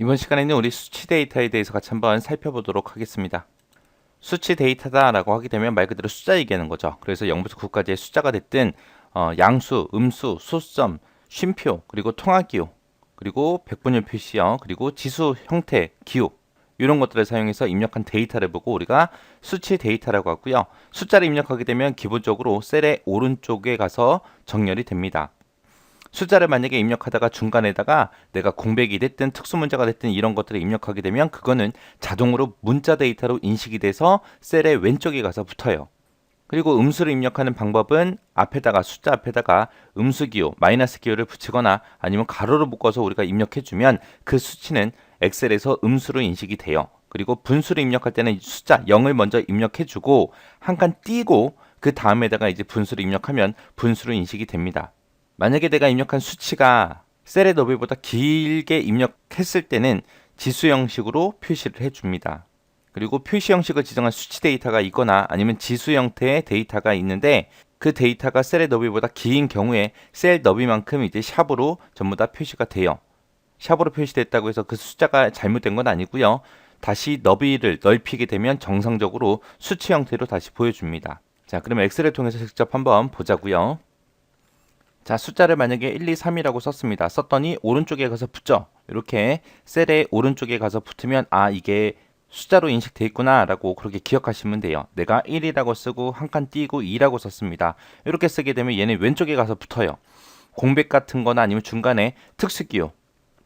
이번 시간에는 우리 수치 데이터에 대해서 같이 한번 살펴보도록 하겠습니다. 수치 데이터다라고 하게 되면 말 그대로 숫자 얘기하는 거죠. 그래서 0부터 9까지의 숫자가 됐든 양수, 음수, 소점, 쉼표, 그리고 통화기호, 그리고 백분율 표시어, 그리고 지수 형태, 기호 이런 것들을 사용해서 입력한 데이터를 보고 우리가 수치 데이터라고 하고요. 숫자를 입력하게 되면 기본적으로 셀의 오른쪽에 가서 정렬이 됩니다. 숫자를 만약에 입력하다가 중간에다가 내가 공백이 됐든 특수문자가 됐든 이런 것들을 입력하게 되면 그거는 자동으로 문자 데이터로 인식이 돼서 셀의 왼쪽에 가서 붙어요. 그리고 음수를 입력하는 방법은 앞에다가 숫자 앞에다가 음수 기호, 마이너스 기호를 붙이거나 아니면 가로로 묶어서 우리가 입력해주면 그 수치는 엑셀에서 음수로 인식이 돼요. 그리고 분수를 입력할 때는 숫자 0을 먼저 입력해주고 한 칸 띄고 그 다음에다가 이제 분수를 입력하면 분수로 인식이 됩니다. 만약에 내가 입력한 수치가 셀의 너비보다 길게 입력했을 때는 지수 형식으로 표시를 해줍니다. 그리고 표시 형식을 지정한 수치 데이터가 있거나 아니면 지수 형태의 데이터가 있는데 그 데이터가 셀의 너비보다 긴 경우에 셀 너비만큼 이제 샵으로 전부 다 표시가 돼요. 샵으로 표시됐다고 해서 그 숫자가 잘못된 건 아니고요. 다시 너비를 넓히게 되면 정상적으로 수치 형태로 다시 보여줍니다. 자, 그럼 엑셀을 통해서 직접 한번 보자고요. 자, 숫자를 만약에 1, 2, 3이라고 썼습니다. 썼더니 오른쪽에 가서 붙죠. 이렇게 셀의 오른쪽에 가서 붙으면 이게 숫자로 인식돼 있구나 라고 그렇게 기억하시면 돼요. 내가 1이라고 쓰고 한 칸 띄고 2라고 썼습니다. 이렇게 쓰게 되면 얘는 왼쪽에 가서 붙어요. 공백 같은 거나 아니면 중간에 특수기호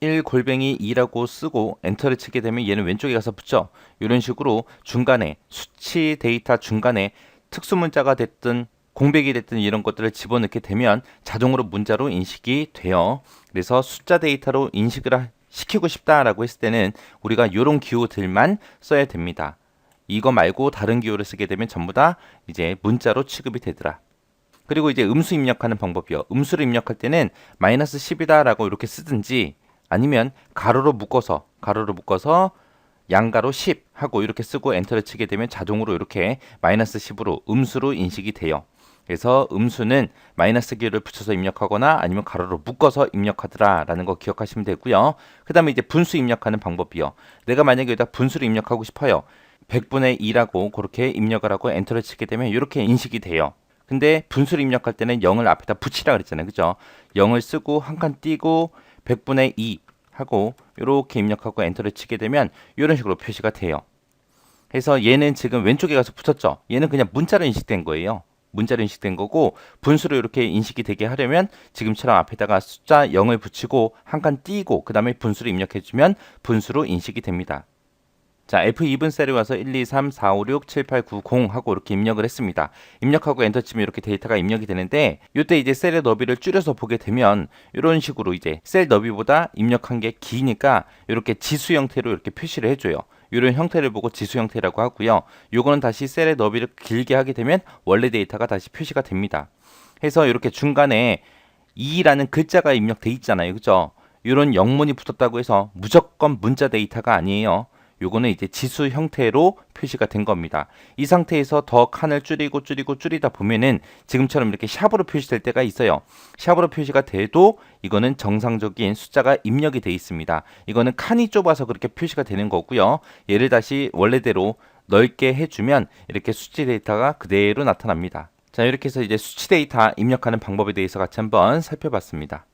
1 골뱅이 2라고 쓰고 엔터를 치게 되면 얘는 왼쪽에 가서 붙죠. 이런 식으로 중간에 수치 데이터 중간에 특수문자가 됐든 공백이 됐든 이런 것들을 집어넣게 되면 자동으로 문자로 인식이 돼요. 그래서 숫자 데이터로 인식을 시키고 싶다라고 했을 때는 우리가 이런 기호들만 써야 됩니다. 이거 말고 다른 기호를 쓰게 되면 전부 다 이제 문자로 취급이 되더라. 그리고 이제 음수 입력하는 방법이요. 음수를 입력할 때는 마이너스 10이다라고 이렇게 쓰든지 아니면 가로로 묶어서 양가로 10 하고 이렇게 쓰고 엔터를 치게 되면 자동으로 이렇게 마이너스 10으로 음수로 인식이 돼요. 그래서 음수는 마이너스 기호를 붙여서 입력하거나 아니면 가로로 묶어서 입력하더라 라는 거 기억하시면 되고요. 그 다음에 이제 분수 입력하는 방법이요. 내가 만약에 여기다 분수를 입력하고 싶어요. 100분의 2라고 그렇게 입력을 하고 엔터를 치게 되면 이렇게 인식이 돼요. 근데 분수를 입력할 때는 0을 앞에다 붙이라 그랬잖아요. 그죠? 0을 쓰고 한 칸 띄고 100분의 2 하고 이렇게 입력하고 엔터를 치게 되면 이런 식으로 표시가 돼요. 그래서 얘는 지금 왼쪽에 가서 붙었죠. 얘는 그냥 문자로 인식된 거예요. 문자로 인식된 거고 분수로 이렇게 인식이 되게 하려면 지금처럼 앞에다가 숫자 0을 붙이고 한 칸 띄고 그 다음에 분수를 입력해주면 분수로 인식이 됩니다. 자, F2분 셀에 와서 1, 2, 3, 4, 5, 6, 7, 8, 9, 0 하고 이렇게 입력을 했습니다. 입력하고 엔터 치면 이렇게 데이터가 입력이 되는데 이때 이제 셀의 너비를 줄여서 보게 되면 이런 식으로 이제 셀 너비보다 입력한 게 기니까 이렇게 지수 형태로 이렇게 표시를 해줘요. 이런 형태를 보고 지수 형태라고 하고요. 요거는 다시 셀의 너비를 길게 하게 되면 원래 데이터가 다시 표시가 됩니다. 해서 이렇게 중간에 2라는 글자가 입력돼 있잖아요. 그죠? 이런 영문이 붙었다고 해서 무조건 문자 데이터가 아니에요. 요거는 이제 지수 형태로 표시가 된 겁니다. 이 상태에서 더 칸을 줄이다 보면은 지금처럼 이렇게 샵으로 표시될 때가 있어요. 샵으로 표시가 돼도 이거는 정상적인 숫자가 입력이 돼 있습니다. 이거는 칸이 좁아서 그렇게 표시가 되는 거고요. 얘를 다시 원래대로 넓게 해주면 이렇게 수치 데이터가 그대로 나타납니다. 자, 이렇게 해서 이제 수치 데이터 입력하는 방법에 대해서 같이 한번 살펴봤습니다.